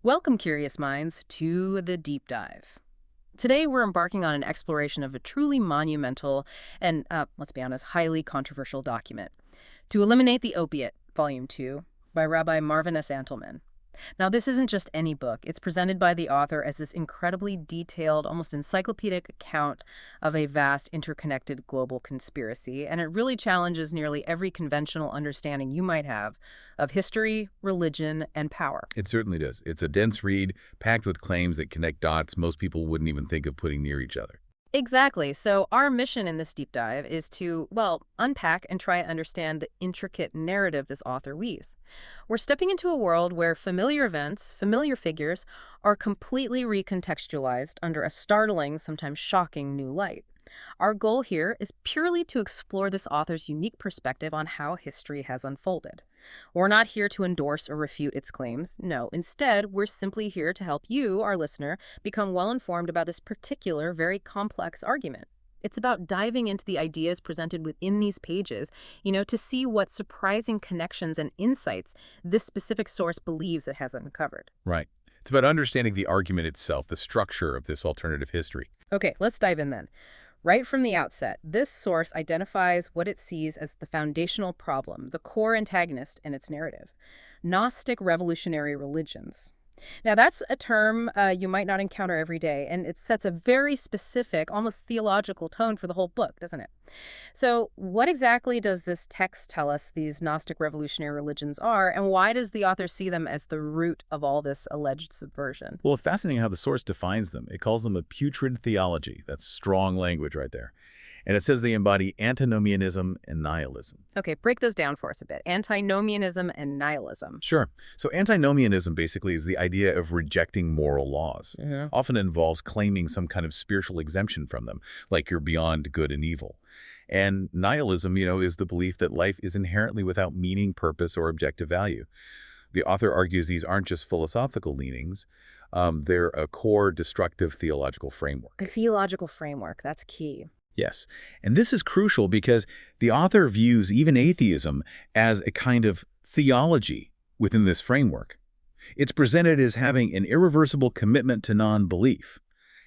Welcome, curious minds, to the deep dive. Today, we're embarking on an exploration of a truly monumental and, let's be honest, highly controversial document. To Eliminate the Opiate, Volume 2, by Rabbi Marvin S. Antelman. Now, this isn't just any book. It's presented by the author as this incredibly detailed, almost encyclopedic account of a vast, interconnected global conspiracy, and it really challenges nearly every conventional understanding you might have of history, religion, and power. It certainly does. It's a dense read, packed with claims that connect dots most people wouldn't even think of putting near each other. Exactly. So our mission in this deep dive is to, well, unpack and try and understand the intricate narrative this author weaves. We're stepping into a world where familiar events, familiar figures, are completely recontextualized under a startling, sometimes shocking new light. Our goal here is purely to explore this author's unique perspective on how history has unfolded. We're not here to endorse or refute its claims. No, instead, we're simply here to help you, our listener, become well-informed about this particular, very complex argument. It's about diving into the ideas presented within these pages, to see what surprising connections and insights this specific source believes it has uncovered. Right. It's about understanding the argument itself, the structure of this alternative history. Okay, let's dive in then. Right from the outset, this source identifies what it sees as the foundational problem, the core antagonist in its narrative: Gnostic revolutionary religions. Now, that's a term you might not encounter every day, and it sets a very specific, almost theological tone for the whole book, doesn't it? So what exactly does this text tell us these Gnostic revolutionary religions are, and why does the author see them as the root of all this alleged subversion? Well, it's fascinating how the source defines them. It calls them a putrid theology. That's strong language right there. And it says they embody antinomianism and nihilism. Okay, break those down for us a bit. Antinomianism and nihilism. Sure. So antinomianism basically is the idea of rejecting moral laws. Often involves claiming some kind of spiritual exemption from them, like you're beyond good and evil. And nihilism, is the belief that life is inherently without meaning, purpose, or objective value. The author argues these aren't just philosophical leanings. They're a core destructive theological framework. A theological framework, that's key. Yes. And this is crucial because the author views even atheism as a kind of theology within this framework. It's presented as having an irreversible commitment to non-belief.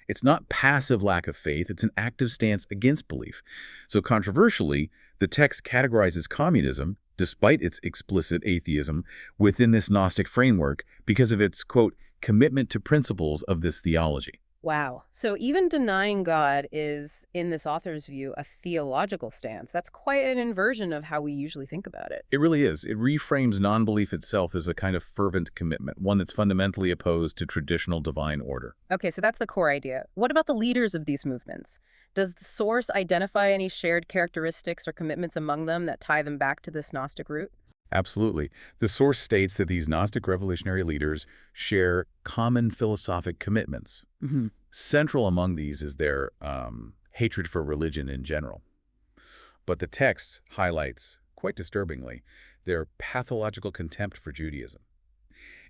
It's not passive lack of faith, it's an active stance against belief. So controversially, the text categorizes communism, despite its explicit atheism, within this Gnostic framework because of its, quote, commitment to principles of this theology. Wow. So even denying God is, in this author's view, a theological stance. That's quite an inversion of how we usually think about it. It really is. It reframes non-belief itself as a kind of fervent commitment, one that's fundamentally opposed to traditional divine order. Okay, so that's the core idea. What about the leaders of these movements? Does the source identify any shared characteristics or commitments among them that tie them back to this Gnostic root? Absolutely. The source states that these Gnostic revolutionary leaders share common philosophic commitments. Central among these is their hatred for religion in general. But the text highlights, quite disturbingly, their pathological contempt for Judaism.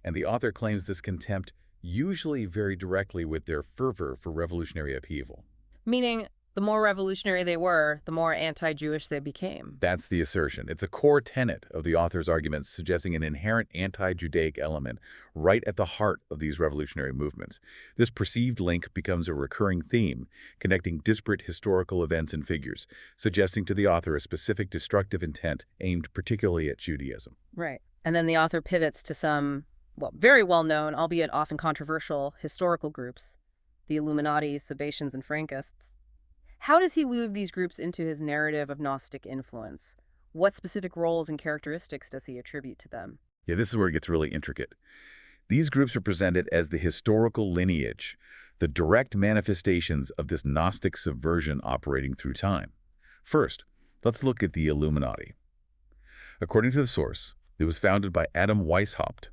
And the author claims this contempt usually very directly with their fervor for revolutionary upheaval. Meaning, the more revolutionary they were, the more anti-Jewish they became. That's the assertion. It's a core tenet of the author's arguments, suggesting an inherent anti-Judaic element right at the heart of these revolutionary movements. This perceived link becomes a recurring theme, connecting disparate historical events and figures, suggesting to the author a specific destructive intent aimed particularly at Judaism. Right. And then the author pivots to some, well, very well-known, albeit often controversial, historical groups: the Illuminati, Sabbatians, and Frankists. How does he weave these groups into his narrative of Gnostic influence? What specific roles and characteristics does he attribute to them? Yeah, this is where it gets really intricate. These groups are presented as the historical lineage, the direct manifestations of this Gnostic subversion operating through time. First, let's look at the Illuminati. According to the source, it was founded by Adam Weishaupt.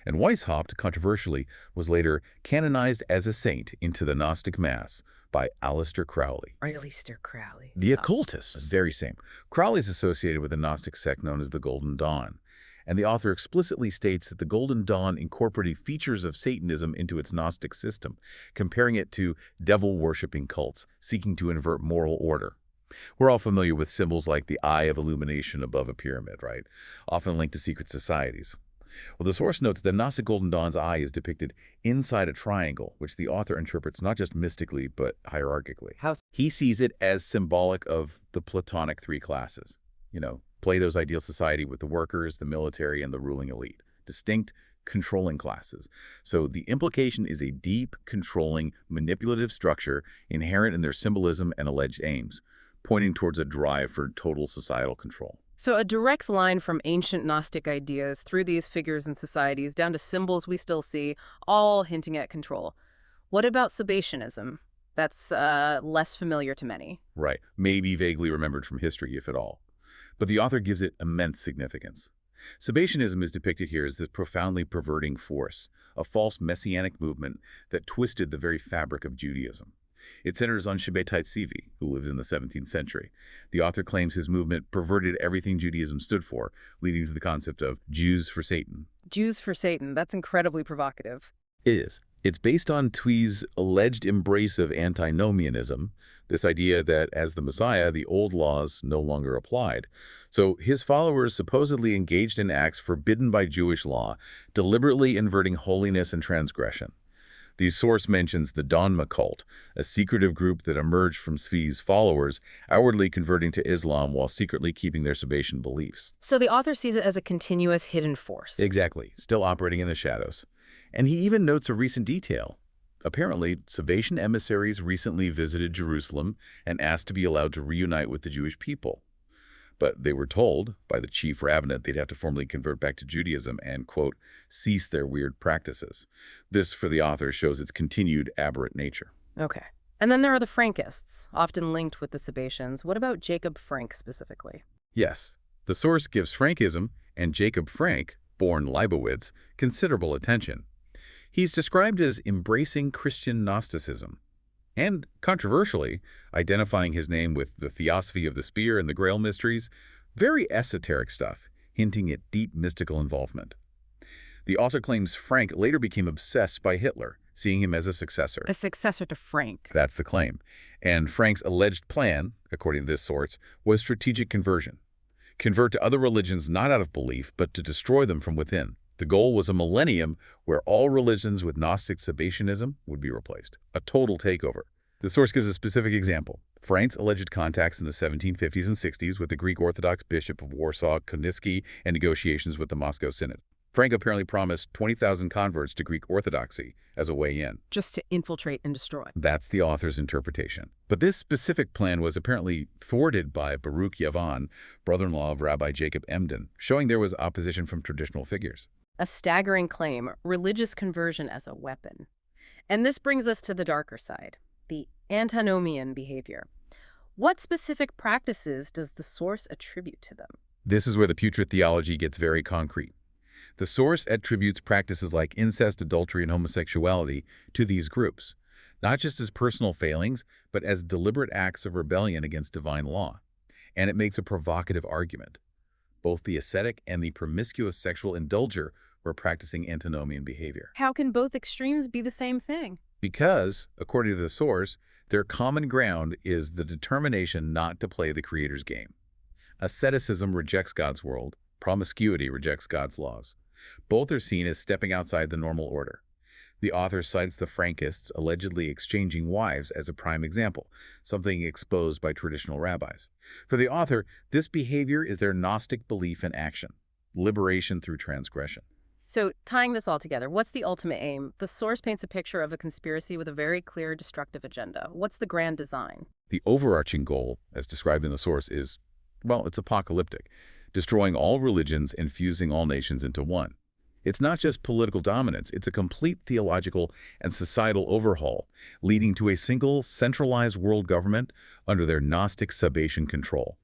And Weishaupt, controversially, was later canonized as a saint into the Gnostic Mass by Aleister Crowley. Aleister Crowley. The occultist, very same. Crowley is associated with a Gnostic sect known as the Golden Dawn. And the author explicitly states that the Golden Dawn incorporated features of Satanism into its Gnostic system, comparing it to devil-worshipping cults seeking to invert moral order. We're all familiar with symbols like the eye of illumination above a pyramid, right? Often linked to secret societies. Well, the source notes that Gnostic Golden Dawn's eye is depicted inside a triangle, which the author interprets not just mystically, but hierarchically. How? He sees it as symbolic of the Platonic three classes. Plato's ideal society with the workers, the military, and the ruling elite. Distinct, controlling classes. So the implication is a deep, controlling, manipulative structure inherent in their symbolism and alleged aims, pointing towards a drive for total societal control. So a direct line from ancient Gnostic ideas through these figures and societies down to symbols we still see, all hinting at control. What about Sabbatianism? That's less familiar to many. Right. Maybe vaguely remembered from history, if at all. But the author gives it immense significance. Sabbatianism is depicted here as this profoundly perverting force, a false messianic movement that twisted the very fabric of Judaism. It centers on Shabbatai Tzvi, who lived in the 17th century. The author claims his movement perverted everything Judaism stood for, leading to the concept of Jews for Satan. Jews for Satan, that's incredibly provocative. It is. It's based on Tzvi's alleged embrace of antinomianism, this idea that as the Messiah, the old laws no longer applied. So his followers supposedly engaged in acts forbidden by Jewish law, deliberately inverting holiness and transgression. The source mentions the Donma cult, a secretive group that emerged from Tzvi's followers, outwardly converting to Islam while secretly keeping their Sabbatian beliefs. So the author sees it as a continuous hidden force. Exactly, still operating in the shadows. And he even notes a recent detail. Apparently, Sabbatian emissaries recently visited Jerusalem and asked to be allowed to reunite with the Jewish people. But they were told by the chief rabbinate they'd have to formally convert back to Judaism and, quote, cease their weird practices. This, for the author, shows its continued aberrant nature. Okay. And then there are the Frankists, often linked with the Sabbatians. What about Jacob Frank specifically? Yes, the source gives Frankism and Jacob Frank, born Leibowitz, considerable attention. He's described as embracing Christian Gnosticism and, controversially, identifying his name with the Theosophy of the Spear and the Grail Mysteries, very esoteric stuff, hinting at deep mystical involvement. The author claims Frank later became obsessed by Hitler, seeing him as a successor. A successor to Frank. That's the claim. And Frank's alleged plan, according to this source, was strategic conversion. Convert to other religions not out of belief, but to destroy them from within. The goal was a millennium where all religions with Gnostic Sabbatianism would be replaced. A total takeover. The source gives a specific example. Frank's alleged contacts in the 1750s and 60s with the Greek Orthodox Bishop of Warsaw, Koniski, and negotiations with the Moscow Synod. Frank apparently promised 20,000 converts to Greek Orthodoxy as a way in. Just to infiltrate and destroy. That's the author's interpretation. But this specific plan was apparently thwarted by Baruch Yavan, brother-in-law of Rabbi Jacob Emden, showing there was opposition from traditional figures. A staggering claim, religious conversion as a weapon. And this brings us to the darker side, the antinomian behavior. What specific practices does the source attribute to them? This is where the putrid theology gets very concrete. The source attributes practices like incest, adultery, and homosexuality to these groups, not just as personal failings, but as deliberate acts of rebellion against divine law. And it makes a provocative argument. Both the ascetic and the promiscuous sexual indulger were practicing antinomian behavior. How can both extremes be the same thing? Because, according to the source, their common ground is the determination not to play the Creator's game. Asceticism rejects God's world. Promiscuity rejects God's laws. Both are seen as stepping outside the normal order. The author cites the Frankists allegedly exchanging wives as a prime example, something exposed by traditional rabbis. For the author, this behavior is their Gnostic belief in action, liberation through transgression. So, tying this all together, what's the ultimate aim? The source paints a picture of a conspiracy with a very clear destructive agenda. What's the grand design? The overarching goal, as described in the source, is, well, it's apocalyptic, destroying all religions and fusing all nations into one. It's not just political dominance, it's a complete theological and societal overhaul, leading to a single, centralized world government under their Gnostic Sabbatian control.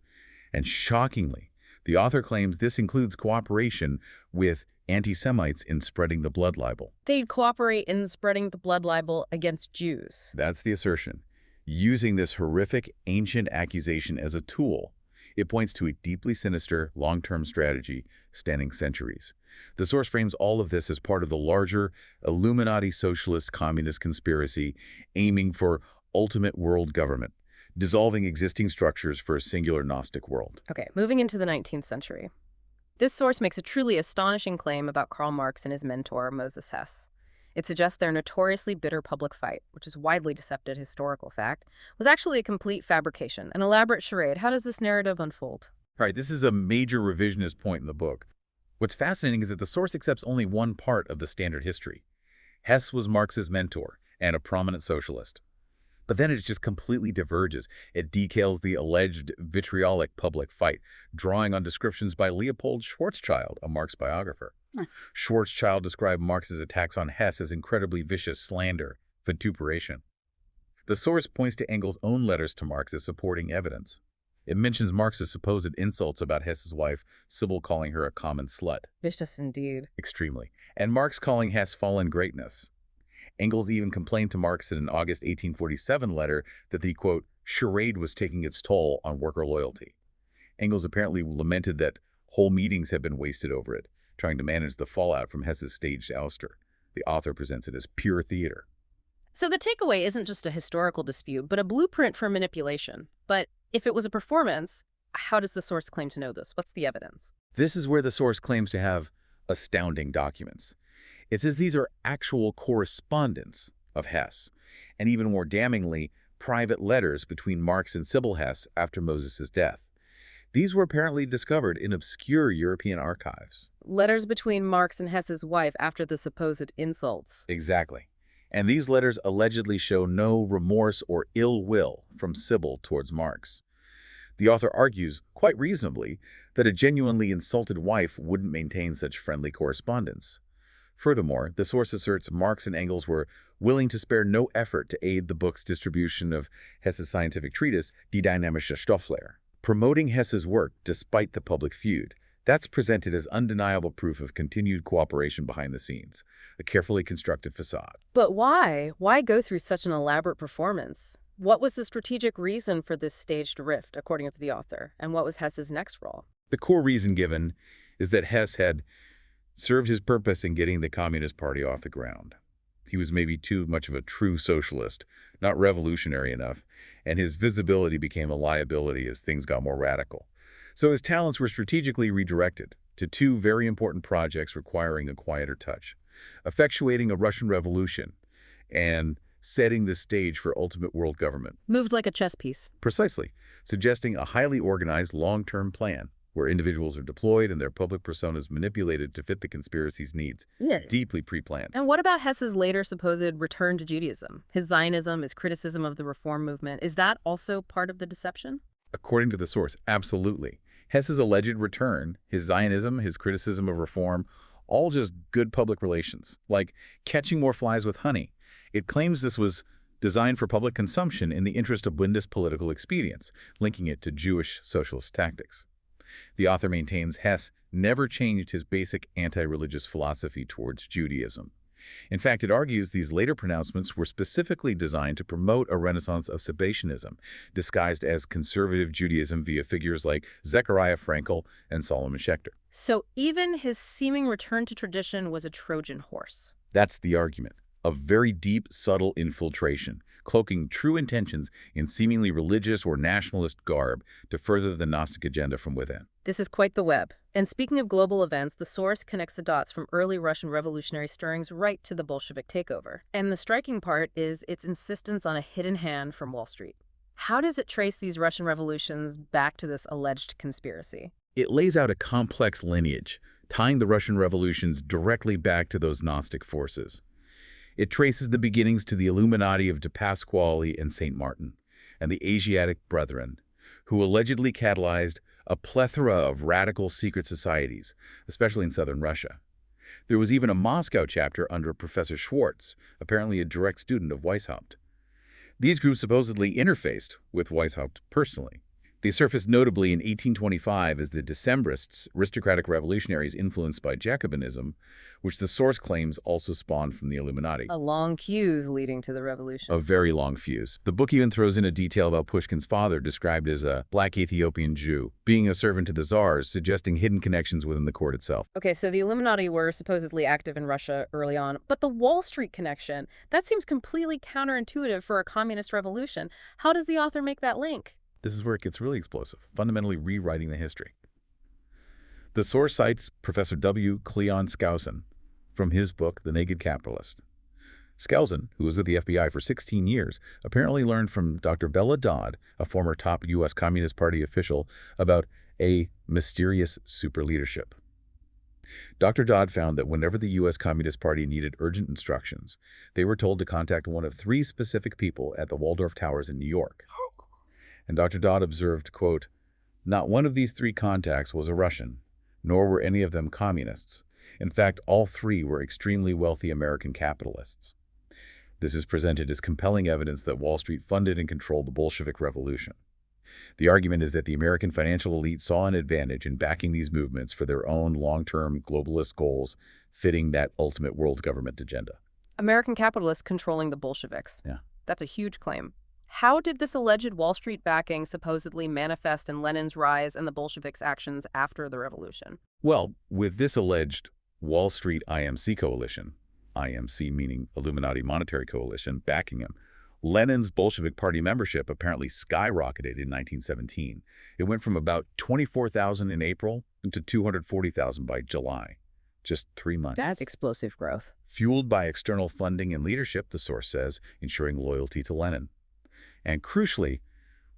And shockingly, the author claims this includes cooperation with anti-Semites in spreading the blood libel. They'd cooperate in spreading the blood libel against Jews. That's the assertion. Using this horrific, ancient accusation as a tool, it points to a deeply sinister, long-term strategy spanning centuries. The source frames all of this as part of the larger Illuminati socialist communist conspiracy aiming for ultimate world government, dissolving existing structures for a singular Gnostic world. Okay, moving into the 19th century. This source makes a truly astonishing claim about Karl Marx and his mentor, Moses Hess. It suggests their notoriously bitter public fight, which is widely accepted historical fact, was actually a complete fabrication, an elaborate charade. How does this narrative unfold? Right, this is a major revisionist point in the book. What's fascinating is that the source accepts only one part of the standard history. Hess was Marx's mentor and a prominent socialist. But then it just completely diverges. It details the alleged vitriolic public fight, drawing on descriptions by Leopold Schwarzschild, a Marx biographer. Schwarzschild described Marx's attacks on Hess as incredibly vicious slander, vituperation. The source points to Engels' own letters to Marx as supporting evidence. It mentions Marx's supposed insults about Hess's wife, Sybil calling her a common slut. Vicious indeed. Extremely. And Marx calling Hess fallen greatness. Engels even complained to Marx in an August 1847 letter that the, quote, charade was taking its toll on worker loyalty. Engels apparently lamented that whole meetings had been wasted over it, trying to manage the fallout from Hess's staged ouster. The author presents it as pure theater. So the takeaway isn't just a historical dispute, but a blueprint for manipulation. But if it was a performance, how does the source claim to know this? What's the evidence? This is where the source claims to have astounding documents. It says these are actual correspondence of Hess, and even more damningly, private letters between Marx and Sybil Hess after Moses' death. These were apparently discovered in obscure European archives. Letters between Marx and Hess's wife after the supposed insults. Exactly. And these letters allegedly show no remorse or ill will from Sybil towards Marx. The author argues, quite reasonably, that a genuinely insulted wife wouldn't maintain such friendly correspondence. Furthermore, the source asserts Marx and Engels were willing to spare no effort to aid the book's distribution of Hess's scientific treatise, Die Dynamische Stofflehre, promoting Hess's work despite the public feud. That's presented as undeniable proof of continued cooperation behind the scenes, a carefully constructed facade. But why? Why go through such an elaborate performance? What was the strategic reason for this staged rift, according to the author? And what was Hess's next role? The core reason given is that Hess had served his purpose in getting the Communist Party off the ground. He was maybe too much of a true socialist, not revolutionary enough, and his visibility became a liability as things got more radical. So his talents were strategically redirected to two very important projects requiring a quieter touch, effectuating a Russian revolution and setting the stage for ultimate world government. Moved like a chess piece. Precisely, suggesting a highly organized long-term plan where individuals are deployed and their public personas manipulated to fit the conspiracy's needs. Yeah. Deeply pre-planned. And what about Hess's later supposed return to Judaism? His Zionism, his criticism of the reform movement, is that also part of the deception? According to the source, absolutely. Hess's alleged return, his Zionism, his criticism of reform, all just good public relations, like catching more flies with honey. It claims this was designed for public consumption in the interest of Bundist political expedience, linking it to Jewish socialist tactics. The author maintains Hess never changed his basic anti-religious philosophy towards Judaism. In fact, it argues these later pronouncements were specifically designed to promote a renaissance of Sabbatianism, disguised as conservative Judaism via figures like Zechariah Frankel and Solomon Schechter. So even his seeming return to tradition was a Trojan horse. That's the argument. A very deep, subtle infiltration, cloaking true intentions in seemingly religious or nationalist garb to further the Gnostic agenda from within. This is quite the web. And speaking of global events, the source connects the dots from early Russian revolutionary stirrings right to the Bolshevik takeover. And the striking part is its insistence on a hidden hand from Wall Street. How does it trace these Russian revolutions back to this alleged conspiracy? It lays out a complex lineage, tying the Russian revolutions directly back to those Gnostic forces. It traces the beginnings to the Illuminati of De Pasquale and St. Martin, and the Asiatic Brethren, who allegedly catalyzed a plethora of radical secret societies, especially in southern Russia. There was even a Moscow chapter under Professor Schwartz, apparently a direct student of Weishaupt. These groups supposedly interfaced with Weishaupt personally. They surfaced notably in 1825 as the Decembrists, aristocratic revolutionaries influenced by Jacobinism, which the source claims also spawned from the Illuminati. A long fuse leading to the revolution. A very long fuse. The book even throws in a detail about Pushkin's father, described as a black Ethiopian Jew, being a servant to the Tsars, suggesting hidden connections within the court itself. Okay, so the Illuminati were supposedly active in Russia early on, but the Wall Street connection, that seems completely counterintuitive for a communist revolution. How does the author make that link? This is where it gets really explosive, fundamentally rewriting the history. The source cites Professor W. Cleon Skousen from his book, The Naked Capitalist. Skousen, who was with the FBI for 16 years, apparently learned from Dr. Bella Dodd, a former top U.S. Communist Party official, about a mysterious superleadership. Dr. Dodd found that whenever the U.S. Communist Party needed urgent instructions, they were told to contact one of 3 specific people at the Waldorf Towers in New York. And Dr. Dodd observed, quote, "Not one of these 3 contacts was a Russian, nor were any of them communists. In fact, all 3 were extremely wealthy American capitalists." This is presented as compelling evidence that Wall Street funded and controlled the Bolshevik Revolution. The argument is that the American financial elite saw an advantage in backing these movements for their own long-term globalist goals, fitting that ultimate world government agenda. American capitalists controlling the Bolsheviks. Yeah. That's a huge claim. How did this alleged Wall Street backing supposedly manifest in Lenin's rise and the Bolsheviks' actions after the revolution? Well, with this alleged Wall Street IMC coalition, IMC meaning Illuminati Monetary Coalition, backing him, Lenin's Bolshevik Party membership apparently skyrocketed in 1917. It went from about 24,000 in April to 240,000 by July. Just 3 months. That's explosive growth. Fueled by external funding and leadership, the source says, ensuring loyalty to Lenin. And crucially,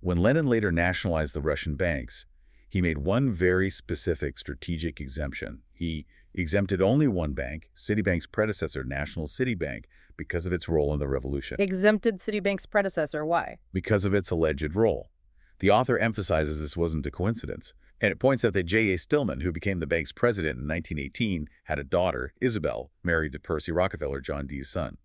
when Lenin later nationalized the Russian banks, he made one very specific strategic exemption. He exempted only one bank, Citibank's predecessor, National City Bank, because of its role in the revolution. Exempted Citibank's predecessor, why? Because of its alleged role. The author emphasizes this wasn't a coincidence, and it points out that J.A. Stillman, who became the bank's president in 1918, had a daughter, Isabel, married to Percy Rockefeller, John Dee's son.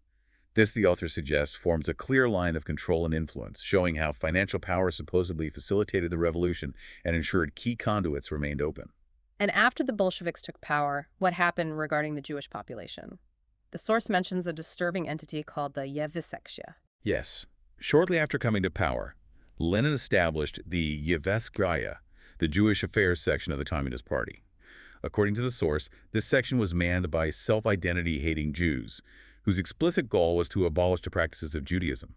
This, the author suggests, forms a clear line of control and influence, showing how financial power supposedly facilitated the revolution and ensured key conduits remained open. And after the Bolsheviks took power, what happened regarding the Jewish population? The source mentions a disturbing entity called the Yevisektia. Yes. Shortly after coming to power, Lenin established the Yeveskaya, the Jewish affairs section of the Communist Party. According to the source, this section was manned by self-identity-hating Jews, whose explicit goal was to abolish the practices of Judaism.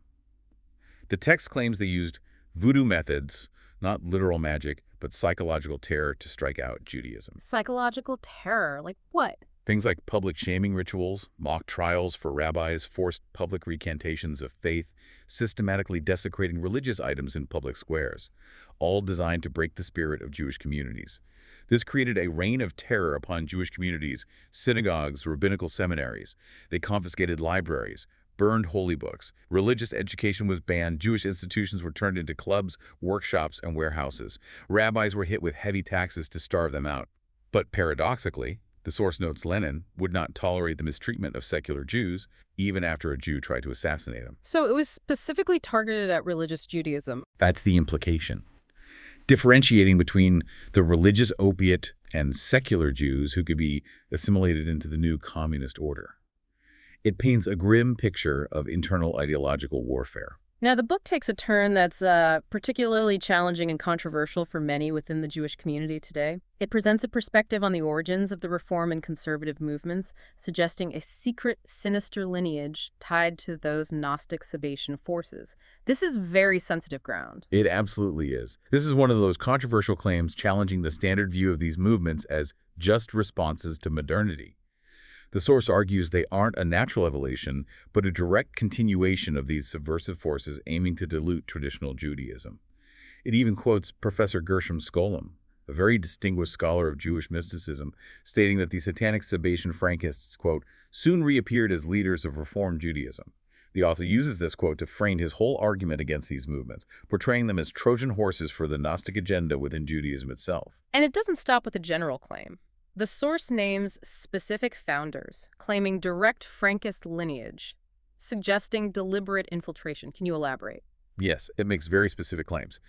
The text claims they used voodoo methods, not literal magic, but psychological terror to strike out Judaism. Psychological terror? Like what? Things like public shaming rituals, mock trials for rabbis, forced public recantations of faith, systematically desecrating religious items in public squares, all designed to break the spirit of Jewish communities. This created a reign of terror upon Jewish communities, synagogues, rabbinical seminaries. They confiscated libraries, burned holy books. Religious education was banned. Jewish institutions were turned into clubs, workshops, and warehouses. Rabbis were hit with heavy taxes to starve them out. But paradoxically, the source notes Lenin would not tolerate the mistreatment of secular Jews, even after a Jew tried to assassinate him. So it was specifically targeted at religious Judaism. That's the implication. Differentiating between the religious opiate and secular Jews who could be assimilated into the new communist order. It paints a grim picture of internal ideological warfare. Now, the book takes a turn that's particularly challenging and controversial for many within the Jewish community today. It presents a perspective on the origins of the reform and conservative movements, suggesting a secret, sinister lineage tied to those Gnostic Sabbatian forces. This is very sensitive ground. It absolutely is. This is one of those controversial claims challenging the standard view of these movements as just responses to modernity. The source argues they aren't a natural evolution, but a direct continuation of these subversive forces aiming to dilute traditional Judaism. It even quotes Professor Gershom Scholem, a very distinguished scholar of Jewish mysticism, stating that the satanic Sabbatian Frankists, quote, soon reappeared as leaders of Reform Judaism. The author uses this quote to frame his whole argument against these movements, portraying them as Trojan horses for the Gnostic agenda within Judaism itself. And it doesn't stop with a general claim. The source names specific founders, claiming direct Frankist lineage, suggesting deliberate infiltration. Can you elaborate? Yes, it makes very specific claims.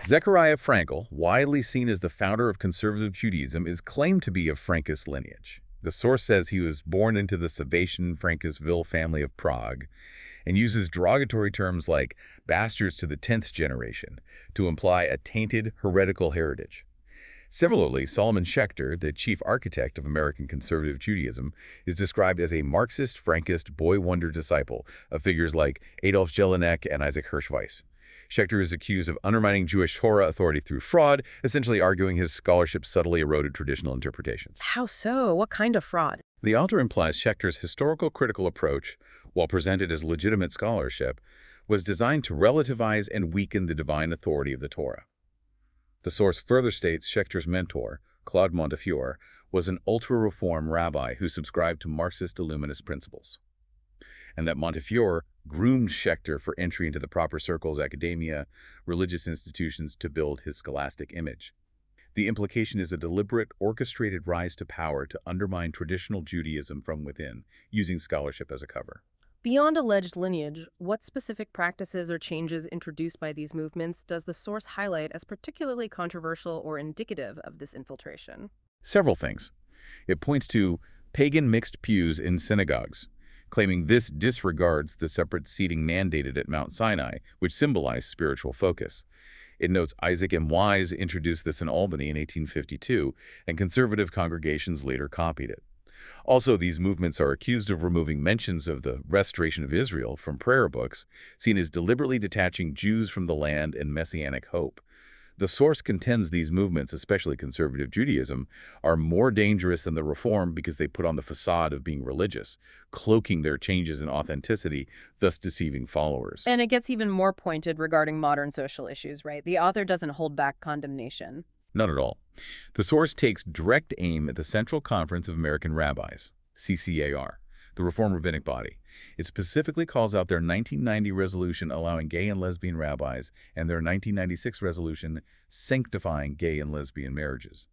Zechariah Frankl, widely seen as the founder of conservative Judaism, is claimed to be of Frankist lineage. The source says he was born into the Sabbatian Frankistville family of Prague and uses derogatory terms like bastards to the 10th generation to imply a tainted, heretical heritage. Similarly, Solomon Schechter, the chief architect of American conservative Judaism, is described as a Marxist Frankist boy wonder disciple of figures like Adolf Jelinek and Isaac Hirsch Weiss. Schechter is accused of undermining Jewish Torah authority through fraud, essentially arguing his scholarship subtly eroded traditional interpretations. How so? What kind of fraud? The author implies Schechter's historical critical approach, while presented as legitimate scholarship, was designed to relativize and weaken the divine authority of the Torah. The source further states Schechter's mentor, Claude Montefiore, was an ultra-reform rabbi who subscribed to Marxist Illuminist principles, and that Montefiore groomed Schechter for entry into the proper circles, academia, religious institutions to build his scholastic image. The implication is a deliberate, orchestrated rise to power to undermine traditional Judaism from within, using scholarship as a cover. Beyond alleged lineage, what specific practices or changes introduced by these movements does the source highlight as particularly controversial or indicative of this infiltration? Several things. It points to pagan mixed pews in synagogues, claiming this disregards the separate seating mandated at Mount Sinai, which symbolized spiritual focus. It notes Isaac M. Wise introduced this in Albany in 1852, and conservative congregations later copied it. Also, these movements are accused of removing mentions of the restoration of Israel from prayer books, seen as deliberately detaching Jews from the land and messianic hope. The source contends these movements, especially conservative Judaism, are more dangerous than the Reform because they put on the facade of being religious, cloaking their changes in authenticity, thus deceiving followers. And it gets even more pointed regarding modern social issues, right? The author doesn't hold back condemnation. Not at all. The source takes direct aim at the Central Conference of American Rabbis, CCAR, the Reform rabbinic body. It specifically calls out their 1990 resolution allowing gay and lesbian rabbis and their 1996 resolution sanctifying gay and lesbian marriages.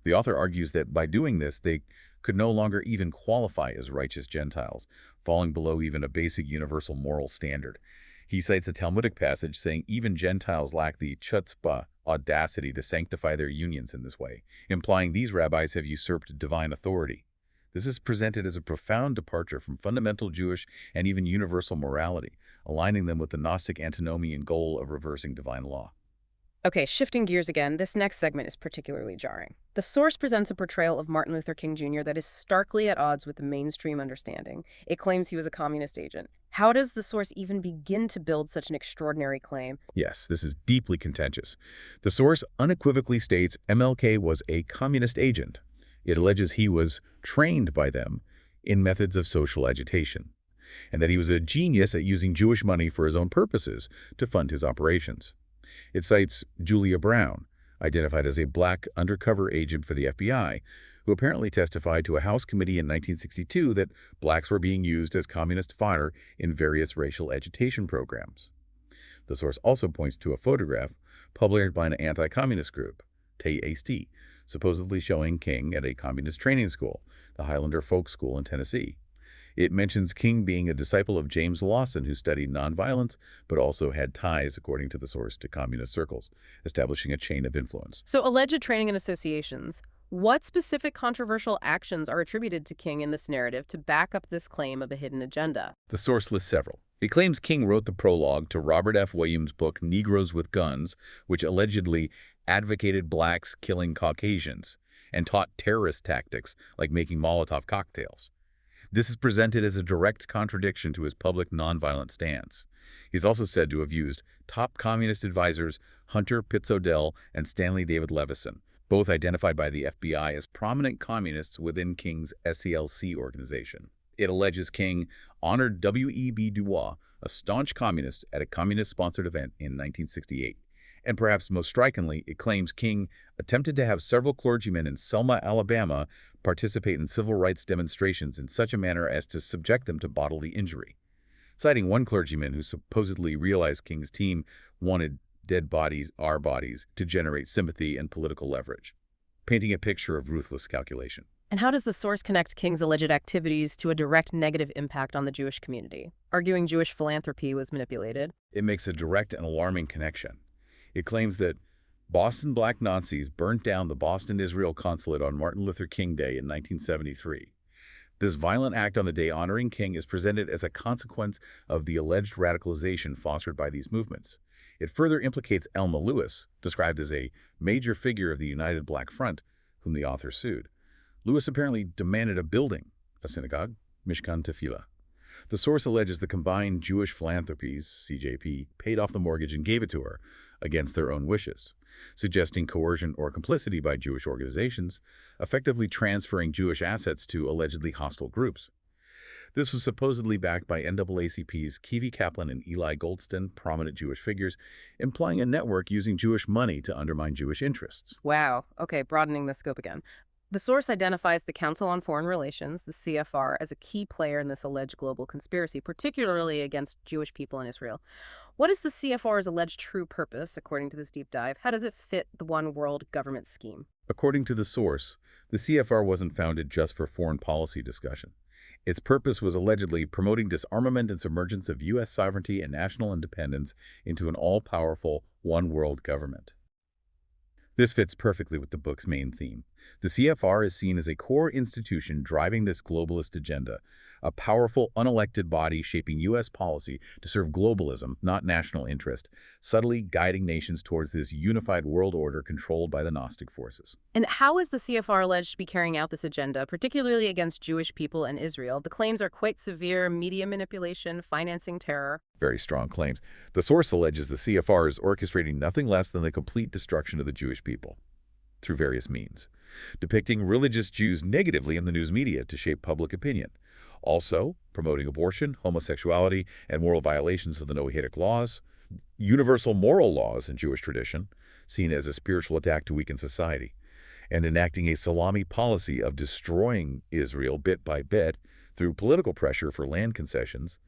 The author argues that by doing this, they could no longer even qualify as righteous Gentiles, falling below even a basic universal moral standard. He cites a Talmudic passage saying even Gentiles lack the chutzpah, audacity, to sanctify their unions in this way, implying these rabbis have usurped divine authority. This is presented as a profound departure from fundamental Jewish and even universal morality, aligning them with the Gnostic antinomian goal of reversing divine law. Okay, shifting gears again, this next segment is particularly jarring. The source presents a portrayal of Martin Luther King Jr. that is starkly at odds with the mainstream understanding. It claims he was a communist agent. How does the source even begin to build such an extraordinary claim? Yes, this is deeply contentious. The source unequivocally states MLK was a communist agent. It alleges he was trained by them in methods of social agitation, and that he was a genius at using Jewish money for his own purposes to fund his operations. It cites Julia Brown, identified as a black undercover agent for the FBI, who apparently testified to a House committee in 1962 that blacks were being used as communist fodder in various racial agitation programs. The source also points to a photograph published by an anti-communist group, TAST, supposedly showing King at a communist training school, the Highlander Folk School in Tennessee. It mentions King being a disciple of James Lawson, who studied nonviolence, but also had ties, according to the source, to communist circles, establishing a chain of influence. So alleged training and associations. What specific controversial actions are attributed to King in this narrative to back up this claim of a hidden agenda? The source lists several. It claims King wrote the prologue to Robert F. Williams' book Negroes with Guns, which allegedly advocated blacks killing Caucasians and taught terrorist tactics like making Molotov cocktails. This is presented as a direct contradiction to his public nonviolent stance. He's also said to have used top communist advisors Hunter Pitts-Odell and Stanley David Levison, both identified by the FBI as prominent communists within King's SCLC organization. It alleges King honored W.E.B. Du Bois, a staunch communist, at a communist-sponsored event in 1968. And perhaps most strikingly, it claims King attempted to have several clergymen in Selma, Alabama, participate in civil rights demonstrations in such a manner as to subject them to bodily injury. Citing one clergyman who supposedly realized King's team wanted dead bodies, our bodies, to generate sympathy and political leverage, painting a picture of ruthless calculation. And how does the source connect King's alleged activities to a direct negative impact on the Jewish community, arguing Jewish philanthropy was manipulated? It makes a direct and alarming connection. It claims that Boston black Nazis burnt down the Boston Israel consulate on Martin Luther King Day in 1973. This violent act on the day honoring King is presented as a consequence of the alleged radicalization fostered by these movements. It further implicates Elma Lewis, described as a major figure of the United Black Front, whom the author sued. Lewis apparently demanded a building, a synagogue, Mishkan Tefillah. The source alleges the combined Jewish philanthropies, CJP, paid off the mortgage and gave it to her, against their own wishes, suggesting coercion or complicity by Jewish organizations, effectively transferring Jewish assets to allegedly hostile groups. This was supposedly backed by NAACP's Kivi Kaplan and Eli Goldston, prominent Jewish figures, implying a network using Jewish money to undermine Jewish interests. Wow. Okay, broadening the scope again. The source identifies the Council on Foreign Relations, the CFR, as a key player in this alleged global conspiracy, particularly against Jewish people in Israel. What is the CFR's alleged true purpose, according to this deep dive? How does it fit the one world government scheme? According to the source, the CFR wasn't founded just for foreign policy discussion. Its purpose was allegedly promoting disarmament and submergence of U.S. sovereignty and national independence into an all-powerful, one-world government. This fits perfectly with the book's main theme. The CFR is seen as a core institution driving this globalist agenda, a powerful, unelected body shaping U.S. policy to serve globalism, not national interest, subtly guiding nations towards this unified world order controlled by the Gnostic forces. And how is the CFR alleged to be carrying out this agenda, particularly against Jewish people and Israel? The claims are quite severe: media manipulation, financing terror. Very strong claims. The source alleges the CFR is orchestrating nothing less than the complete destruction of the Jewish people through various means, depicting religious Jews negatively in the news media to shape public opinion. Also, promoting abortion, homosexuality, and moral violations of the Noahidic laws, universal moral laws in Jewish tradition, seen as a spiritual attack to weaken society, and enacting a salami policy of destroying Israel bit by bit through political pressure for land concessions.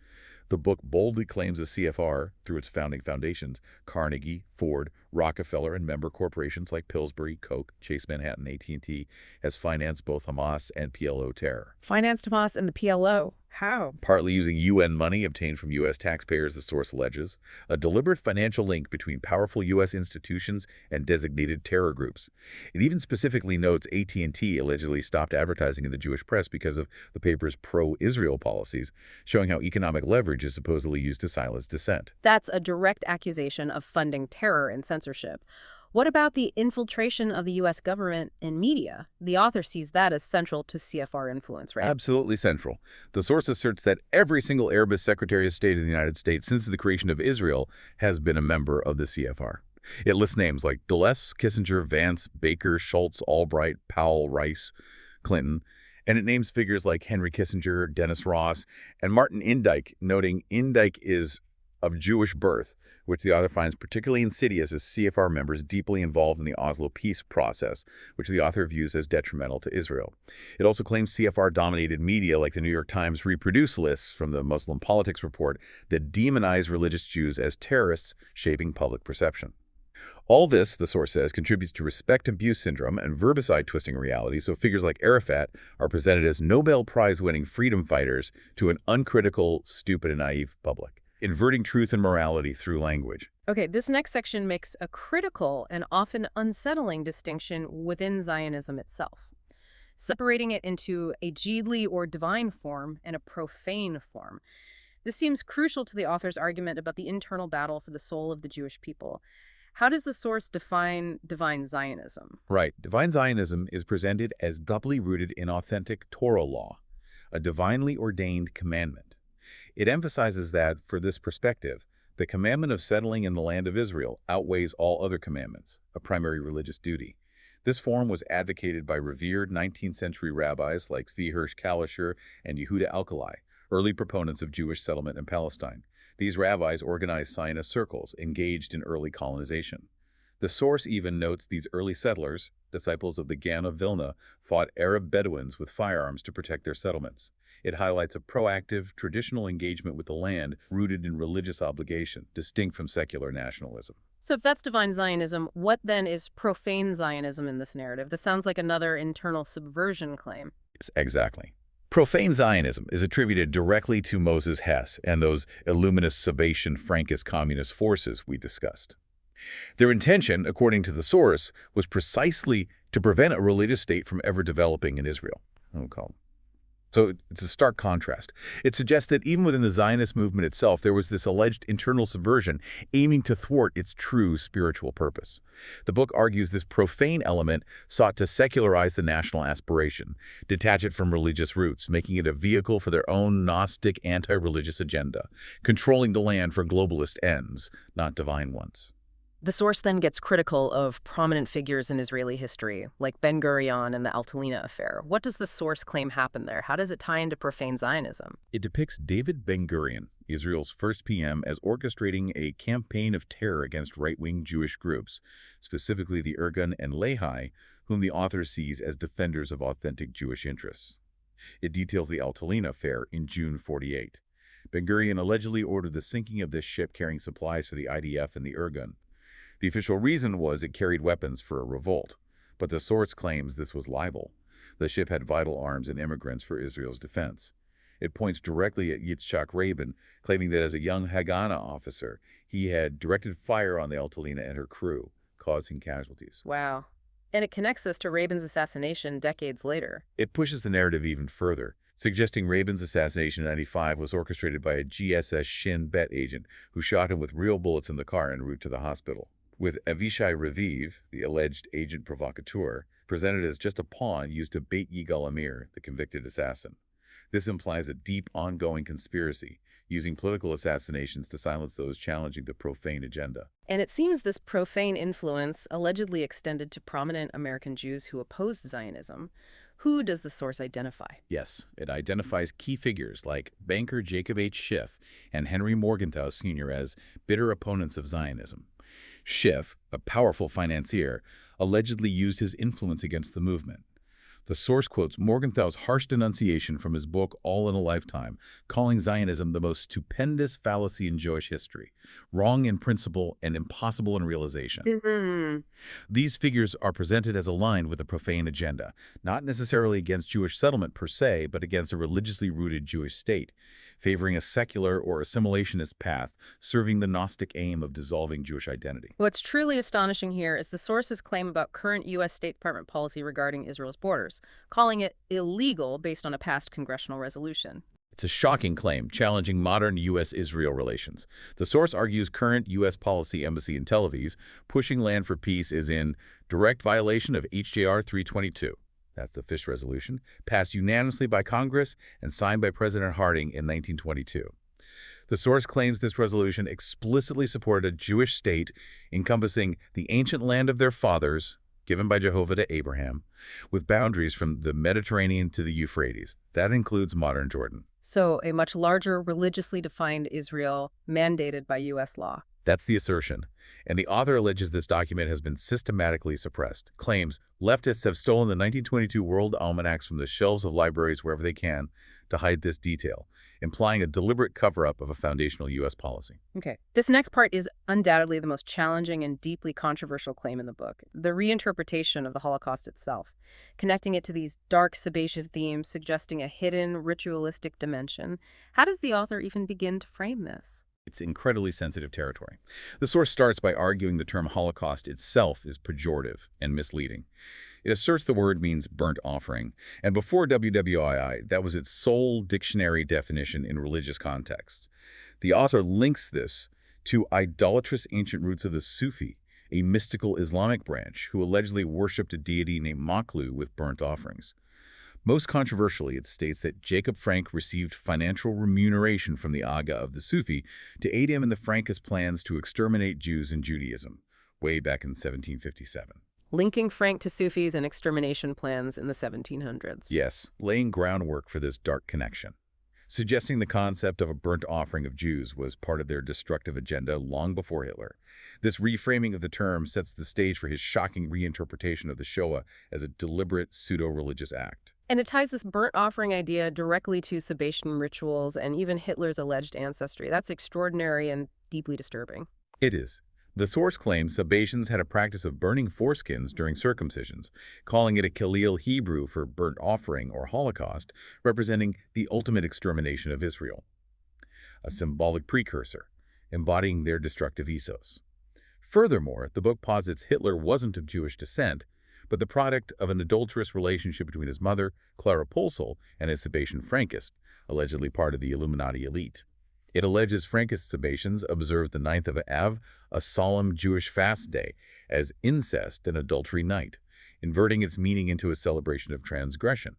The book boldly claims the CFR, through its founding foundations, Carnegie, Ford, Rockefeller, and member corporations like Pillsbury, Koch, Chase Manhattan, AT&T, has financed both Hamas and PLO terror. Financed Hamas and the PLO? How? Partly using UN money obtained from U.S. taxpayers, the source alleges, a deliberate financial link between powerful U.S. institutions and designated terror groups. It even specifically notes AT&T allegedly stopped advertising in the Jewish press because of the paper's pro-Israel policies, showing how economic leverage is supposedly used to silence dissent. That's a direct accusation of funding terror and censorship. What about the infiltration of the U.S. government and media? The author sees that as central to CFR influence, right? Absolutely central. The source asserts that every single Arabist Secretary of State of the United States since the creation of Israel has been a member of the CFR. It lists names like Dulles, Kissinger, Vance, Baker, Schultz, Albright, Powell, Rice, Clinton, and it names figures like Henry Kissinger, Dennis Ross, and Martin Indyk, noting Indyk is of Jewish birth, which the author finds particularly insidious as CFR members deeply involved in the Oslo peace process, which the author views as detrimental to Israel. It also claims CFR-dominated media like the New York Times reproduce lists from the Muslim Politics Report that demonize religious Jews as terrorists, shaping public perception. All this, the source says, contributes to respect abuse syndrome and verbicide twisting reality, so figures like Arafat are presented as Nobel Prize-winning freedom fighters to an uncritical, stupid, and naive public, inverting truth and morality through language. Okay, this next section makes a critical and often unsettling distinction within Zionism itself, separating it into a Jidli or divine form and a profane form. This seems crucial to the author's argument about the internal battle for the soul of the Jewish people. How does the source define divine Zionism? Right. Divine Zionism is presented as doubly rooted in authentic Torah law, a divinely ordained commandment. It emphasizes that, for this perspective, the commandment of settling in the land of Israel outweighs all other commandments, a primary religious duty. This form was advocated by revered 19th century rabbis like Zvi Hirsch Kalischer and Yehuda Alkali, early proponents of Jewish settlement in Palestine. These rabbis organized Zionist circles engaged in early colonization. The source even notes these early settlers, disciples of the Gaon of Vilna, fought Arab Bedouins with firearms to protect their settlements. It highlights a proactive, traditional engagement with the land rooted in religious obligation, distinct from secular nationalism. So if that's divine Zionism, what then is profane Zionism in this narrative? This sounds like another internal subversion claim. Yes, exactly. Profane Zionism is attributed directly to Marx-Hess and those Illuminist Sabbatian Frankist communist forces we discussed. Their intention, according to the source, was precisely to prevent a religious state from ever developing in Israel. So it's a stark contrast. It suggests that even within the Zionist movement itself, there was this alleged internal subversion aiming to thwart its true spiritual purpose. The book argues this profane element sought to secularize the national aspiration, detach it from religious roots, making it a vehicle for their own Gnostic anti-religious agenda, controlling the land for globalist ends, not divine ones. The source then gets critical of prominent figures in Israeli history, like Ben-Gurion and the Altalena affair. What does the source claim happened there? How does it tie into profane Zionism? It depicts David Ben-Gurion, Israel's first PM, as orchestrating a campaign of terror against right-wing Jewish groups, specifically the Irgun and Lehi, whom the author sees as defenders of authentic Jewish interests. It details the Altalena affair in June 48. Ben-Gurion allegedly ordered the sinking of this ship carrying supplies for the IDF and the Irgun. The official reason was it carried weapons for a revolt, but the source claims this was libel. The ship had vital arms and immigrants for Israel's defense. It points directly at Yitzhak Rabin, claiming that as a young Haganah officer, he had directed fire on the Altalena and her crew, causing casualties. Wow. And it connects this to Rabin's assassination decades later. It pushes the narrative even further, suggesting Rabin's assassination in 1995 was orchestrated by a GSS Shin Bet agent who shot him with real bullets in the car en route to the hospital, with Avishai Raviv, the alleged agent provocateur, presented as just a pawn used to bait Yigal Amir, the convicted assassin. This implies a deep, ongoing conspiracy, using political assassinations to silence those challenging the profane agenda. And it seems this profane influence allegedly extended to prominent American Jews who opposed Zionism. Who does the source identify? Yes, it identifies key figures like banker Jacob H. Schiff and Henry Morgenthau Sr. as bitter opponents of Zionism. Schiff, a powerful financier, allegedly used his influence against the movement. The source quotes Morgenthau's harsh denunciation from his book All in a Lifetime, calling Zionism the most stupendous fallacy in Jewish history, wrong in principle and impossible in realization. These figures are presented as aligned with the profane agenda, not necessarily against Jewish settlement per se, but against a religiously rooted Jewish state, favoring a secular or assimilationist path, serving the Gnostic aim of dissolving Jewish identity. What's truly astonishing here is the source's claim about current U.S. State Department policy regarding Israel's borders, calling it illegal based on a past congressional resolution. It's a shocking claim, challenging modern U.S.-Israel relations. The source argues current U.S. policy embassy in Tel Aviv, pushing land for peace, is in direct violation of HJR 322. That's the Fish Resolution, passed unanimously by Congress and signed by President Harding in 1922. The source claims this resolution explicitly supported a Jewish state encompassing the ancient land of their fathers, given by Jehovah to Abraham, with boundaries from the Mediterranean to the Euphrates. That includes modern Jordan. So a much larger, religiously defined Israel mandated by U.S. law. That's the assertion. And the author alleges this document has been systematically suppressed. Claims leftists have stolen the 1922 World Almanacs from the shelves of libraries wherever they can to hide this detail, implying a deliberate cover-up of a foundational U.S. policy. Okay. This next part is undoubtedly the most challenging and deeply controversial claim in the book, the reinterpretation of the Holocaust itself, connecting it to these dark, Sabbatian themes, suggesting a hidden, ritualistic dimension. How does the author even begin to frame this? It's incredibly sensitive territory. The source starts by arguing the term Holocaust itself is pejorative and misleading. It asserts the word means burnt offering, and before WWII, that was its sole dictionary definition in religious contexts. The author links this to idolatrous ancient roots of the Sufi, a mystical Islamic branch who allegedly worshipped a deity named Maklu with burnt offerings. Most controversially, it states that Jacob Frank received financial remuneration from the Aga of the Sufi to aid him in the Frankist plans to exterminate Jews in Judaism, way back in 1757. Linking Frank to Sufis and extermination plans in the 1700s. Yes, laying groundwork for this dark connection, suggesting the concept of a burnt offering of Jews was part of their destructive agenda long before Hitler. This reframing of the term sets the stage for his shocking reinterpretation of the Shoah as a deliberate pseudo-religious act. And it ties this burnt offering idea directly to Sabbatian rituals and even Hitler's alleged ancestry. That's extraordinary and deeply disturbing. It is. The source claims Sabbatians had a practice of burning foreskins during circumcisions, calling it a Khalil Hebrew for burnt offering or Holocaust, representing the ultimate extermination of Israel. A symbolic precursor, embodying their destructive ethos. Furthermore, the book posits Hitler wasn't of Jewish descent, but the product of an adulterous relationship between his mother, Clara Pulsel, and his Sabbatian Frankist, allegedly part of the Illuminati elite. It alleges Frankist Sabbateans observed the 9th of Av, a solemn Jewish fast day, as incest and adultery night, inverting its meaning into a celebration of transgression.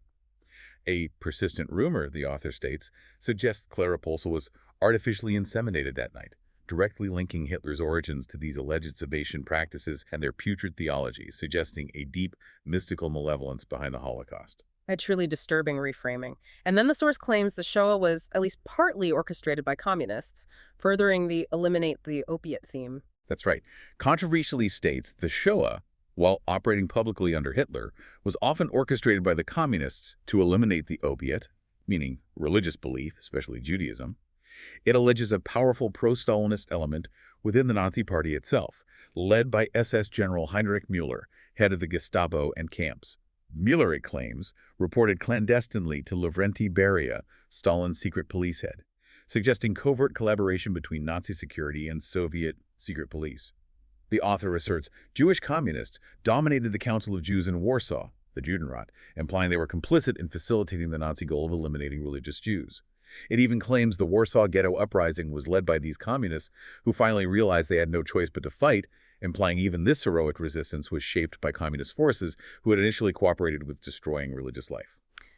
A persistent rumor, the author states, suggests Clara Pulsel was artificially inseminated that night, directly linking Hitler's origins to these alleged Sabbatian practices and their putrid theology, suggesting a deep, mystical malevolence behind the Holocaust. A truly disturbing reframing. And then the source claims the Shoah was at least partly orchestrated by communists, furthering the Eliminate the Opiate theme. That's right. Controversially states the Shoah, while operating publicly under Hitler, was often orchestrated by the communists to eliminate the opiate, meaning religious belief, especially Judaism. It alleges a powerful pro-Stalinist element within the Nazi Party itself, led by SS General Heinrich Müller, head of the Gestapo and camps. Müller, it claims, reported clandestinely to Lavrenti Beria, Stalin's secret police head, suggesting covert collaboration between Nazi security and Soviet secret police. The author asserts Jewish communists dominated the Council of Jews in Warsaw, the Judenrat, implying they were complicit in facilitating the Nazi goal of eliminating religious Jews. It even claims the Warsaw Ghetto Uprising was led by these communists, who finally realized they had no choice but to fight, implying even this heroic resistance was shaped by communist forces who had initially cooperated with destroying religious life.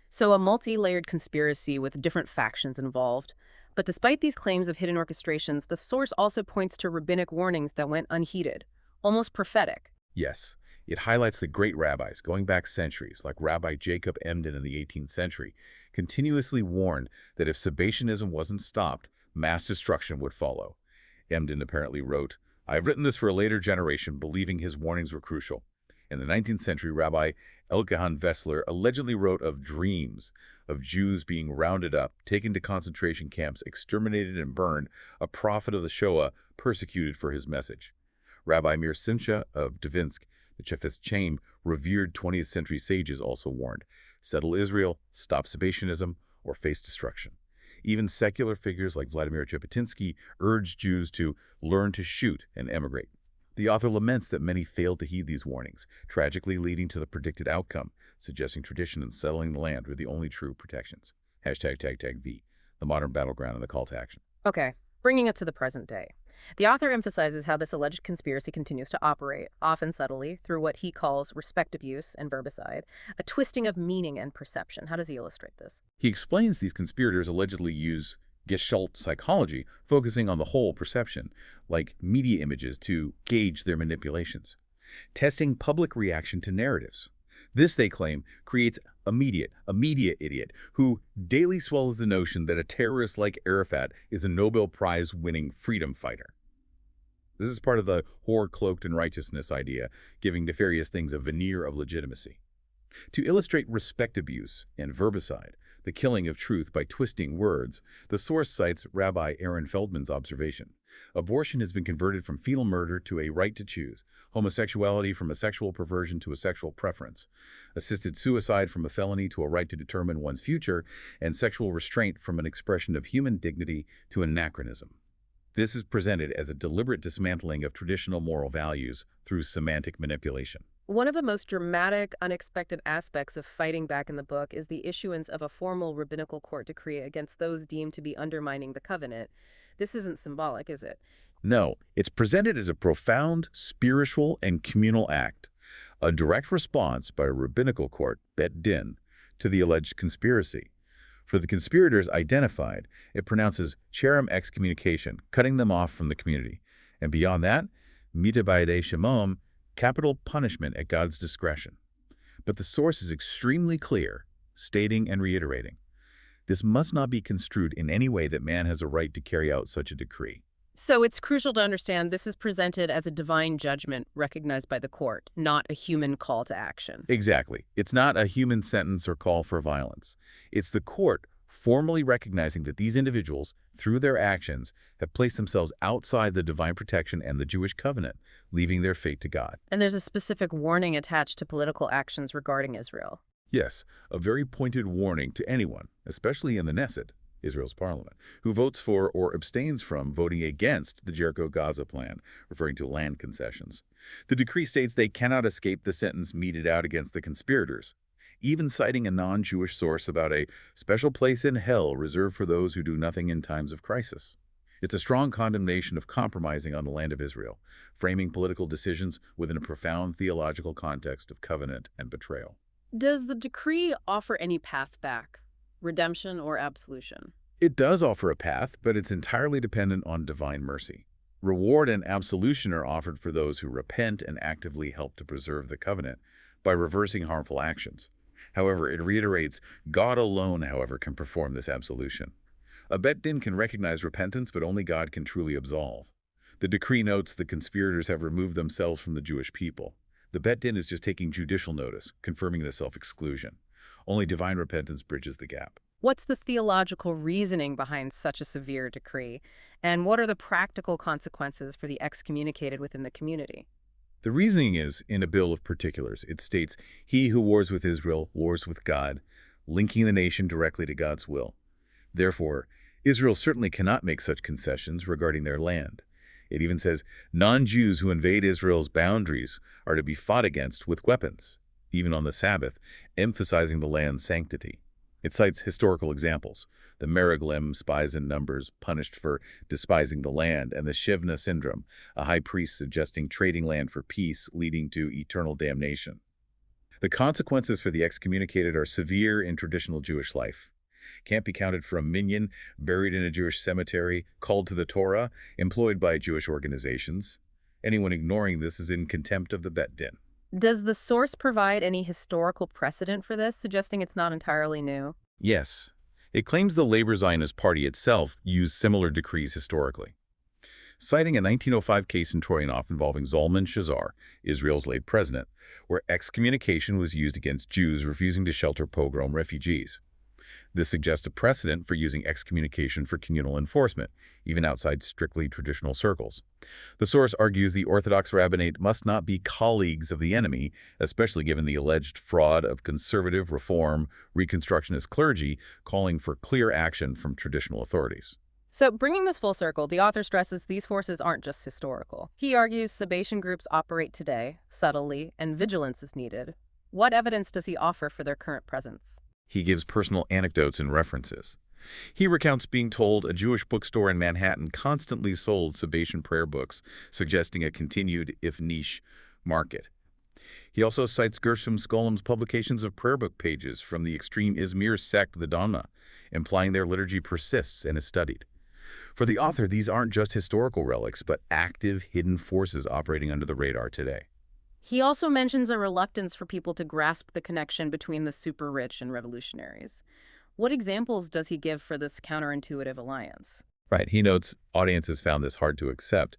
So a multi-layered conspiracy with different factions involved. But despite these claims of hidden orchestrations, the source also points to rabbinic warnings that went unheeded, almost prophetic. Yes, it highlights the great rabbis going back centuries, like Rabbi Jacob Emden in the 18th century, continuously warned that if Sabbatianism wasn't stopped, mass destruction would follow. Emden apparently wrote, "I've written this for a later generation, believing his warnings were crucial." In the 19th century, Rabbi Elkahan Vessler allegedly wrote of dreams of Jews being rounded up, taken to concentration camps, exterminated and burned, a prophet of the Shoah persecuted for his message. Rabbi Mir Simcha of Dvinsk, the Chefetz Chaim, revered 20th century sages, also warned, settle Israel, stop Sabbatianism, or face destruction. Even secular figures like Vladimir Jabotinsky urged Jews to learn to shoot and emigrate. The author laments that many failed to heed these warnings, tragically leading to the predicted outcome, suggesting tradition and settling the land were the only true protections. #V, the modern battleground and the call to action. Okay, bringing it to the present day. The author emphasizes how this alleged conspiracy continues to operate, often subtly, through what he calls respect abuse and verbicide, a twisting of meaning and perception. How does he illustrate this? He explains these conspirators allegedly use Gestalt psychology, focusing on the whole perception, like media images, to gauge their manipulations. Testing public reaction to narratives. This, they claim, creates a media idiot who daily swallows the notion that a terrorist like Arafat is a Nobel Prize-winning freedom fighter. This is part of the horror cloaked in righteousness idea, giving nefarious things a veneer of legitimacy. To illustrate respect abuse and verbicide, the killing of truth by twisting words, the source cites Rabbi Aaron Feldman's observation. Abortion has been converted from fetal murder to a right to choose, homosexuality from a sexual perversion to a sexual preference, assisted suicide from a felony to a right to determine one's future, and sexual restraint from an expression of human dignity to anachronism. This is presented as a deliberate dismantling of traditional moral values through semantic manipulation. One of the most dramatic, unexpected aspects of fighting back in the book is the issuance of a formal rabbinical court decree against those deemed to be undermining the covenant. This isn't symbolic, is it? No, it's presented as a profound spiritual and communal act, a direct response by a rabbinical court, Bet Din, to the alleged conspiracy. For the conspirators identified, it pronounces cherem excommunication, cutting them off from the community. And beyond that, mita b'yedei shemom, capital punishment at God's discretion. But the source is extremely clear, stating and reiterating, this must not be construed in any way that man has a right to carry out such a decree. So it's crucial to understand this is presented as a divine judgment recognized by the court, not a human call to action. Exactly. It's not a human sentence or call for violence. It's the court formally recognizing that these individuals, through their actions, have placed themselves outside the divine protection and the Jewish covenant, leaving their fate to God. And there's a specific warning attached to political actions regarding Israel. Yes, a very pointed warning to anyone, especially in the Knesset, Israel's parliament, who votes for or abstains from voting against the Jericho-Gaza plan, referring to land concessions. The decree states they cannot escape the sentence meted out against the conspirators, even citing a non-Jewish source about a special place in hell reserved for those who do nothing in times of crisis. It's a strong condemnation of compromising on the land of Israel, framing political decisions within a profound theological context of covenant and betrayal. Does the decree offer any path back? Redemption or absolution? It does offer a path, but it's entirely dependent on divine mercy. Reward and absolution are offered for those who repent and actively help to preserve the covenant by reversing harmful actions. However, it reiterates, God alone, however, can perform this absolution. A bet din can recognize repentance, but only God can truly absolve. The decree notes the conspirators have removed themselves from the Jewish people. The bet din is just taking judicial notice, confirming the self-exclusion. Only divine repentance bridges the gap. What's the theological reasoning behind such a severe decree? And what are the practical consequences for the excommunicated within the community? The reasoning is in a bill of particulars. It states, "He who wars with Israel wars with God," linking the nation directly to God's will. Therefore, Israel certainly cannot make such concessions regarding their land. It even says non-Jews who invade Israel's boundaries are to be fought against with weapons, even on the Sabbath, emphasizing the land's sanctity. It cites historical examples, the Meraglim, spies in numbers, punished for despising the land, and the Shivna syndrome, a high priest suggesting trading land for peace, leading to eternal damnation. The consequences for the excommunicated are severe in traditional Jewish life. Can't be counted for a minyan, buried in a Jewish cemetery, called to the Torah, employed by Jewish organizations. Anyone ignoring this is in contempt of the bet din. Does the source provide any historical precedent for this, suggesting it's not entirely new? Yes. It claims the Labor Zionist Party itself used similar decrees historically. Citing a 1905 case in Troyanov involving Zalman Shazar, Israel's late president, where excommunication was used against Jews refusing to shelter pogrom refugees. This suggests a precedent for using excommunication for communal enforcement, even outside strictly traditional circles. The source argues the Orthodox rabbinate must not be colleagues of the enemy, especially given the alleged fraud of conservative, reform, Reconstructionist clergy calling for clear action from traditional authorities. So, bringing this full circle, the author stresses these forces aren't just historical. He argues Sabbatian groups operate today, subtly, and vigilance is needed. What evidence does he offer for their current presence? He gives personal anecdotes and references. He recounts being told a Jewish bookstore in Manhattan constantly sold Sabbatian prayer books, suggesting a continued, if niche, market. He also cites Gershom Skolom's publications of prayer book pages from the extreme Izmir sect, the Dhamma, implying their liturgy persists and is studied. For the author, these aren't just historical relics, but active, hidden forces operating under the radar today. He also mentions a reluctance for people to grasp the connection between the super-rich and revolutionaries. What examples does he give for this counterintuitive alliance? Right. He notes audiences found this hard to accept.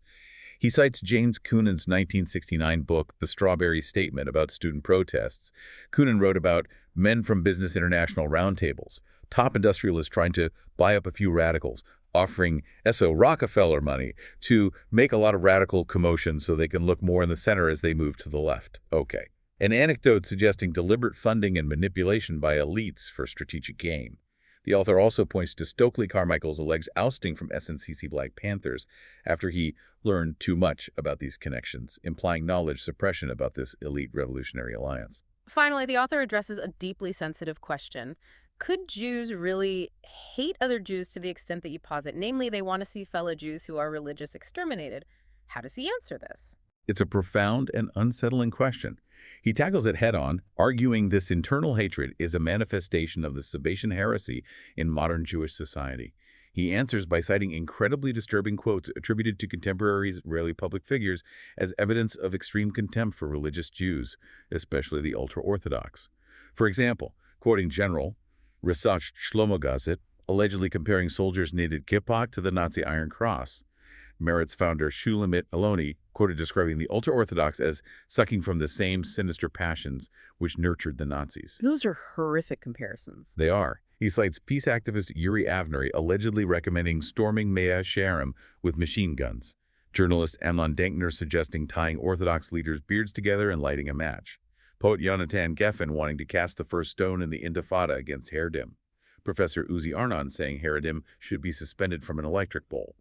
He cites James Coonan's 1969 book, The Strawberry Statement, about student protests. Coonan wrote about men from Business International roundtables, top industrialists trying to buy up a few radicals, offering Rockefeller money to make a lot of radical commotion so they can look more in the center as they move to the left. Okay. An anecdote suggesting deliberate funding and manipulation by elites for strategic gain. The author also points to Stokely Carmichael's alleged ousting from SNCC Black Panthers after he learned too much about these connections, implying knowledge suppression about this elite revolutionary alliance. Finally, the author addresses a deeply sensitive question. Could Jews really hate other Jews to the extent that you posit? Namely, they want to see fellow Jews who are religious exterminated. How does he answer this? It's a profound and unsettling question. He tackles it head-on, arguing this internal hatred is a manifestation of the Sabbatian heresy in modern Jewish society. He answers by citing incredibly disturbing quotes attributed to contemporary Israeli public figures as evidence of extreme contempt for religious Jews, especially the ultra-Orthodox. For example, quoting General Risach Shlomo Gazit, allegedly comparing soldiers' knitted kippah to the Nazi Iron Cross. Meretz founder Shulamit Aloni quoted describing the ultra-Orthodox as sucking from the same sinister passions which nurtured the Nazis. Those are horrific comparisons. They are. He cites peace activist Yuri Avnery allegedly recommending storming Mea Shearim with machine guns. Journalist Amnon Denkner suggesting tying Orthodox leaders' beards together and lighting a match. Poet Yonatan Geffen wanting to cast the first stone in the Intifada against Haredim. Professor Uzi Arnon saying Haredim should be suspended from an electric pole.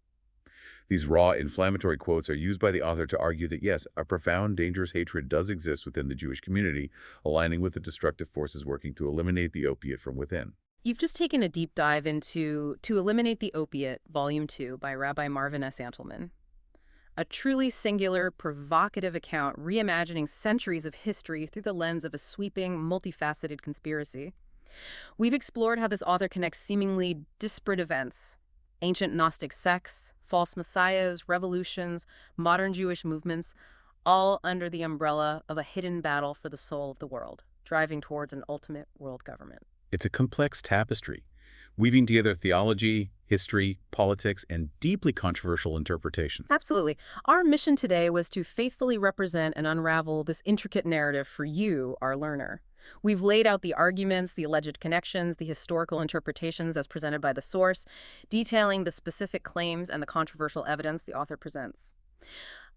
These raw, inflammatory quotes are used by the author to argue that, yes, a profound, dangerous hatred does exist within the Jewish community, aligning with the destructive forces working to eliminate the opiate from within. You've just taken a deep dive into To Eliminate the Opiate, Volume 2 by Rabbi Marvin S. Antelman. A truly singular, provocative account reimagining centuries of history through the lens of a sweeping, multifaceted conspiracy. We've explored how this author connects seemingly disparate events, ancient Gnostic sects, false messiahs, revolutions, modern Jewish movements, all under the umbrella of a hidden battle for the soul of the world, driving towards an ultimate world government. It's a complex tapestry, weaving together theology, history, politics, and deeply controversial interpretations. Absolutely. Our mission today was to faithfully represent and unravel this intricate narrative for you, our learner. We've laid out the arguments, the alleged connections, the historical interpretations as presented by the source, detailing the specific claims and the controversial evidence the author presents.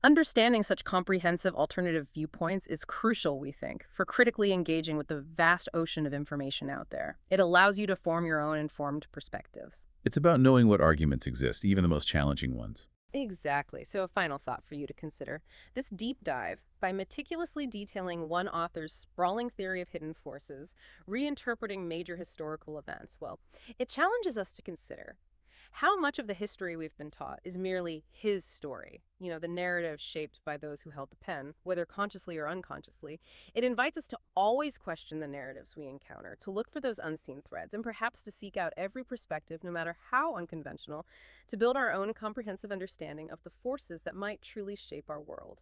Understanding such comprehensive alternative viewpoints is crucial, we think, for critically engaging with the vast ocean of information out there. It allows you to form your own informed perspectives. It's about knowing what arguments exist, even the most challenging ones. Exactly. So a final thought for you to consider. This deep dive, by meticulously detailing one author's sprawling theory of hidden forces, reinterpreting major historical events, well, it challenges us to consider how much of the history we've been taught is merely his story, the narrative shaped by those who held the pen, whether consciously or unconsciously. It invites us to always question the narratives we encounter, to look for those unseen threads, and perhaps to seek out every perspective, no matter how unconventional, to build our own comprehensive understanding of the forces that might truly shape our world.